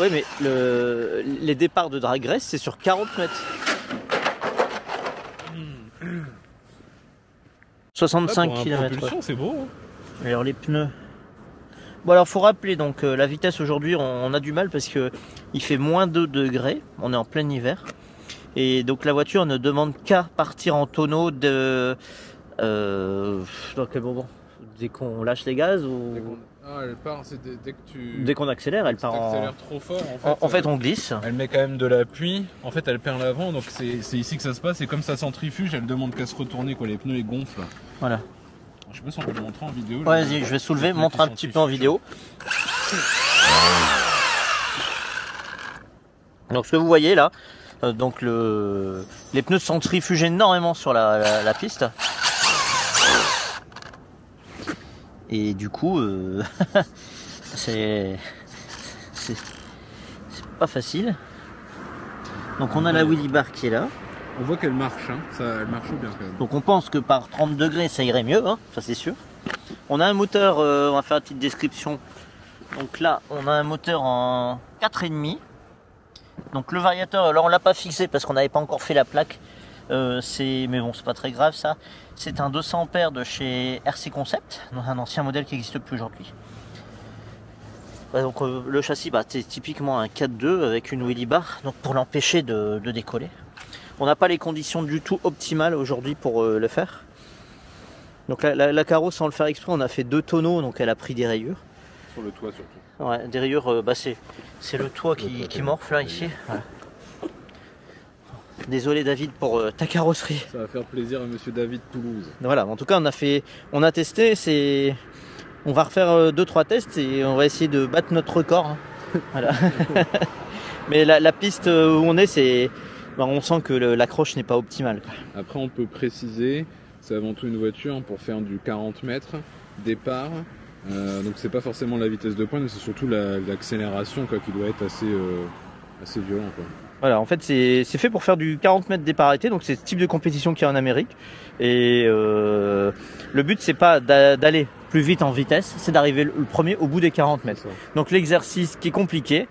Oui, mais les départs de drag race, c'est sur 40 mètres. 65 km. C'est beau. Hein. Alors les pneus. Bon alors faut rappeler donc la vitesse aujourd'hui on a du mal parce que il fait moins 2 degrés, on est en plein hiver. Et donc la voiture ne demande qu'à partir en tonneau de dans quel moment? Dès qu'on lâche les gaz ou elle part, c'est dès qu'on accélère, elle part en trop fort. En fait on glisse. Elle met quand même de l'appui. En fait, elle perd l'avant, donc c'est ici que ça se passe. Et comme ça centrifuge, elle demande qu'à se retourner, quoi. Les pneus ils gonflent. Voilà. Je sais pas si on peut le montrer en vidéo. Ouais, vas-y, je vais soulever, montre un petit peu en vidéo. Donc ce que vous voyez là, donc les pneus centrifugent énormément sur la piste. Et du coup, c'est pas facile. Donc on a la wheelie bar qui est là. On voit qu'elle marche, hein. Elle marche bien quand même. Donc on pense que par 30 degrés ça irait mieux, hein, ça c'est sûr. On a un moteur, on va faire une petite description. Donc là on a un moteur en 4,5. Donc le variateur, alors on l'a pas fixé parce qu'on n'avait pas encore fait la plaque. Mais bon c'est pas très grave ça. C'est un 200 ampères de chez RC Concept, un ancien modèle qui n'existe plus aujourd'hui. Donc le châssis c'est typiquement un 4.2 avec une wheelie bar, donc pour l'empêcher de décoller. On n'a pas les conditions du tout optimales aujourd'hui pour le faire. Donc la carrosse, sans le faire exprès, on a fait 2 tonneaux, donc elle a pris des rayures. Sur le toit surtout. Ouais, des rayures, c'est le toit qui morfle là ici. Voilà. Désolé David pour ta carrosserie. Ça va faire plaisir à monsieur David Toulouse. Voilà, en tout cas on a testé, on va refaire 2-3 tests et on va essayer de battre notre record. Hein. Voilà. Mais la piste où on est, on sent que l'accroche n'est pas optimale. Après on peut préciser, c'est avant tout une voiture pour faire du 40 mètres, départ. Donc c'est pas forcément la vitesse de pointe, mais c'est surtout l'accélération qui doit être assez violent. Quoi. Voilà, en fait c'est fait pour faire du 40 mètres départ arrêté, donc c'est ce type de compétition qu'il y a en Amérique. Et le but c'est pas d'aller plus vite en vitesse, c'est d'arriver le premier au bout des 40 mètres. Donc l'exercice qui est compliqué,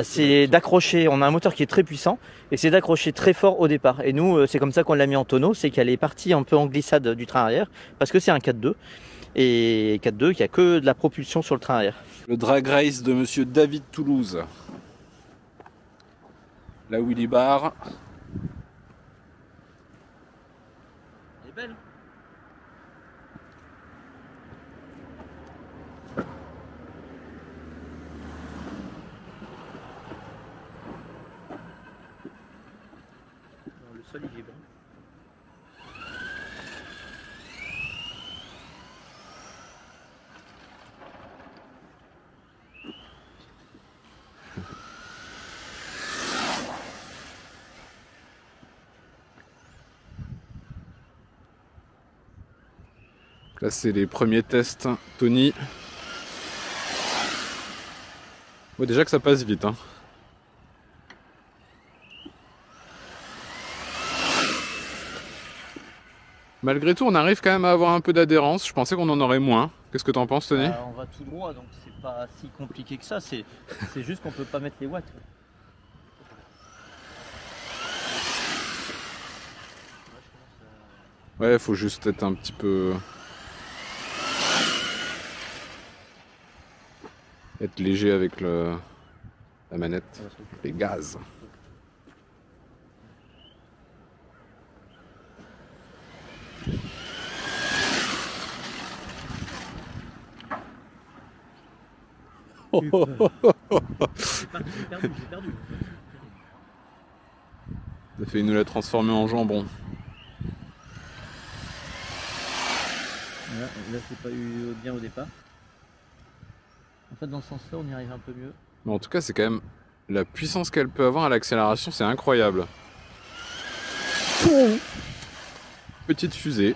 c'est d'accrocher, on a un moteur qui est très puissant, et c'est d'accrocher très fort au départ. Et nous c'est comme ça qu'on l'a mis en tonneau, c'est qu'elle est partie un peu en glissade du train arrière, parce que c'est un 4.2. Et 4.2 qui a que de la propulsion sur le train arrière. Le drag race de monsieur David Toulouse. La wheelie bar. Elle est belle. Le sol il est bon. Là c'est les premiers tests, Tony. Ouais, déjà que ça passe vite. Hein. Malgré tout, on arrive quand même à avoir un peu d'adhérence. Je pensais qu'on en aurait moins. Qu'est-ce que t'en penses, Tony? On va tout droit, donc c'est pas si compliqué que ça. C'est juste qu'on peut pas mettre les watts. Ouais, faut juste être un petit peu... être léger avec la manette, les gaz. J'ai perdu. Ça fait nous la transformer en jambon. Voilà, là c'est pas eu bien au départ. En fait dans ce sens là on y arrive un peu mieux. Mais en tout cas c'est quand même la puissance qu'elle peut avoir à l'accélération, c'est incroyable. Petite fusée.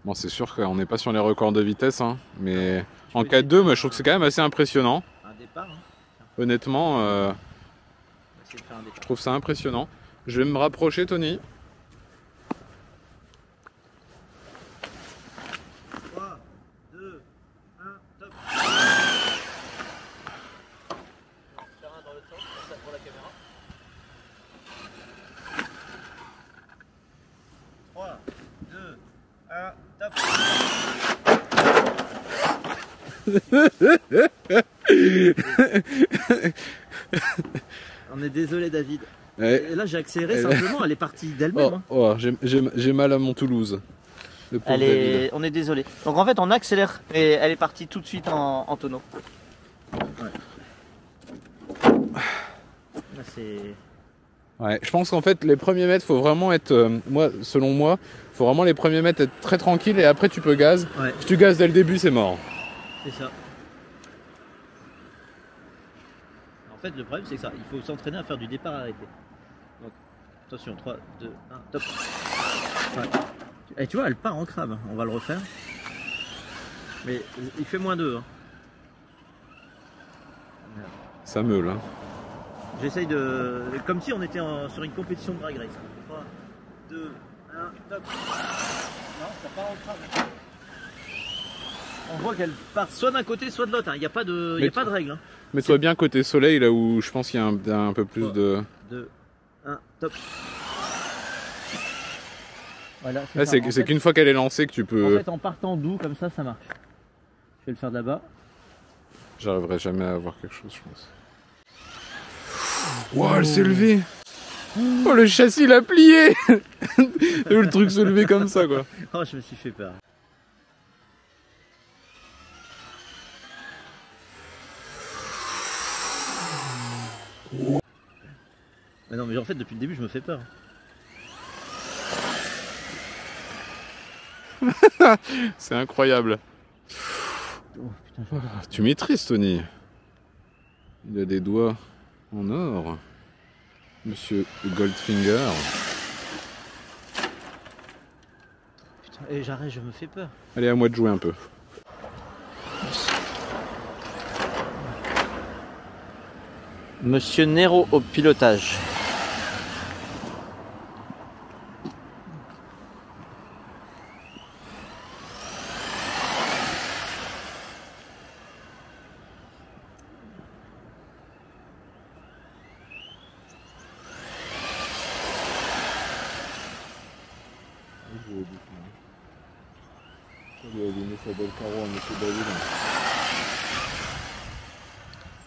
Bon c'est sûr qu'on n'est pas sur les records de vitesse hein, mais en 4.2 moi je trouve que c'est quand même assez impressionnant. Un départ hein. Honnêtement je trouve ça impressionnant. Je vais me rapprocher Tony. 3, 2, 1, top. On est désolé David. Ouais. Et là j'ai accéléré simplement, elle est partie d'elle-même. Oh, j'ai mal à mon Toulouse. On est désolé. Donc en fait on accélère et elle est partie tout de suite en tonneau. Ouais. Là, ouais, je pense qu'en fait les premiers mètres faut vraiment être, selon moi, faut vraiment les premiers mètres être très tranquille et après tu peux gaz. Ouais. Si tu gazes dès le début c'est mort. C'est ça. En fait le problème c'est que ça, il faut s'entraîner à faire du départ arrêté. Donc attention, 3, 2, 1, top. Ouais. Et tu vois elle part en crabe, on va le refaire. Mais il fait moins 2. Hein. Ça meule hein. J'essaye de... Comme si on était sur une compétition de drag race. 3, 2, 1, top. Non, ça part en crabe. On voit qu'elle part soit d'un côté soit de l'autre. Il n'y a pas de, pas de règle. Hein. Mets-toi bien côté soleil là où je pense qu'il y a un peu plus 3, de... 2, 1, top. Voilà, c'est qu'une fois qu'elle est lancée que tu peux... En fait en partant doux comme ça marche. Je vais le faire de là-bas. J'arriverai jamais à avoir quelque chose je pense. Wow, elle s'est levée. Oh le châssis il a plié. Le truc se lever comme ça quoi. Oh je me suis fait peur. Mais non mais en fait depuis le début je me fais peur. C'est incroyable. Oh, putain, tu maîtrises Tony. Il a des doigts en or. Monsieur Goldfinger. Putain, et j'arrête, je me fais peur. Allez à moi de jouer un peu. Monsieur Nero au pilotage.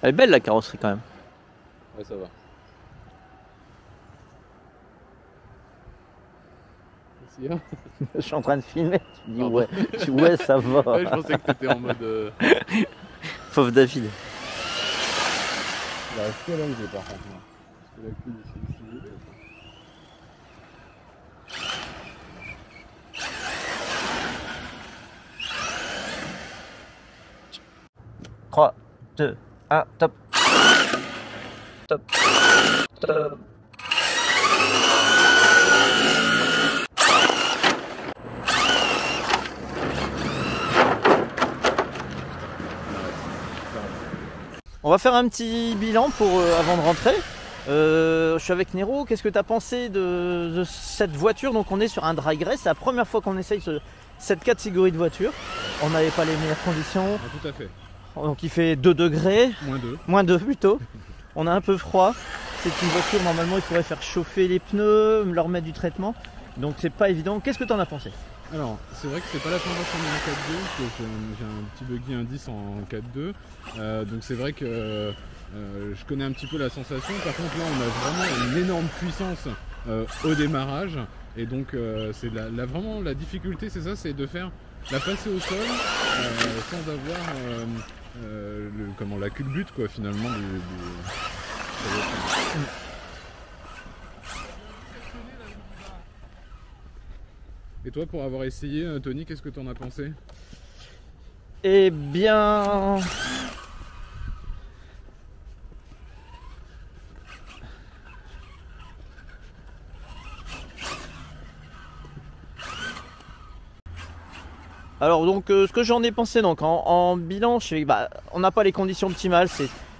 Elle est belle la carrosserie quand même. Ouais ça va. Je suis en train de filmer. Tu dis ouais, ouais ça va. Ouais, je pensais que t'étais en mode... Pauvre David. Il va rester là où j'ai par contre. Parce que la pluie ici, ici, 3, 2, 1, top. Top. Top. On va faire un petit bilan avant de rentrer. Je suis avec Nero. Qu'est-ce que tu as pensé de cette voiture? Donc on est sur un drag race. C'est la première fois qu'on essaye cette catégorie de voiture. On n'avait pas les meilleures conditions. Ah, tout à fait. Donc il fait 2 degrés. Moins 2 plutôt. On a un peu froid. C'est une voiture, normalement il faudrait faire chauffer les pneus, leur mettre du traitement. Donc c'est pas évident. Qu'est-ce que tu en as pensé? Alors, c'est vrai que c'est pas la première fois qu'on est en 4.2, parce que j'ai un petit buggy indice en 4.2. Donc c'est vrai que je connais un petit peu la sensation. Par contre là on a vraiment une énorme puissance au démarrage. Et donc c'est vraiment la difficulté, c'est ça, c'est de faire la passer au sol sans avoir la culbute quoi finalement Et toi, pour avoir essayé, Tony, qu'est-ce que tu en as pensé? Eh bien... Alors donc ce que j'en ai pensé donc en bilan, on n'a pas les conditions optimales,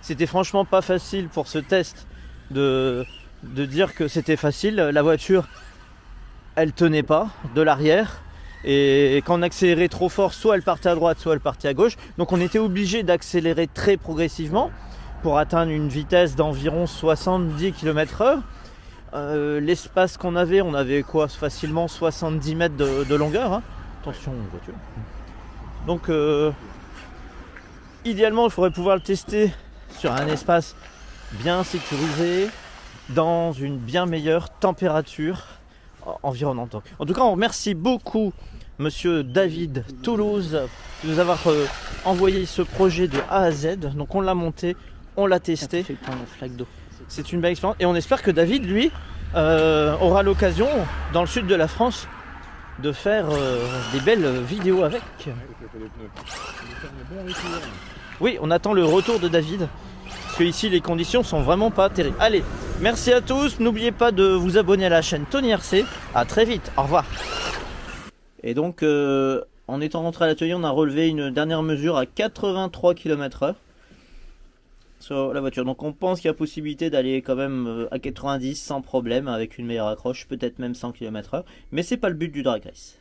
c'était franchement pas facile pour ce test de dire que c'était facile. La voiture elle tenait pas de l'arrière et quand on accélérait trop fort, soit elle partait à droite, soit elle partait à gauche. Donc on était obligé d'accélérer très progressivement pour atteindre une vitesse d'environ 70 km/h. L'espace qu'on avait, on avait quoi, facilement 70 mètres de longueur, hein. Attention voiture. Donc idéalement, il faudrait pouvoir le tester sur un espace bien sécurisé, dans une bien meilleure température environnante. En tout cas, on remercie beaucoup Monsieur David Toulouse de nous avoir envoyé ce projet de A à Z. Donc on l'a monté, on l'a testé. C'est une belle expérience et on espère que David, lui, aura l'occasion dans le sud de la France de faire des belles vidéos avec. Oui, on attend le retour de David parce que ici les conditions sont vraiment pas terribles. Allez, merci à tous, n'oubliez pas de vous abonner à la chaîne Tony RC. À très vite, au revoir. Et donc en étant rentré à l'atelier, on a relevé une dernière mesure à 83 km/h sur la voiture. Donc on pense qu'il y a possibilité d'aller quand même à 90 sans problème avec une meilleure accroche, peut-être même 100 km/h, mais c'est pas le but du drag race.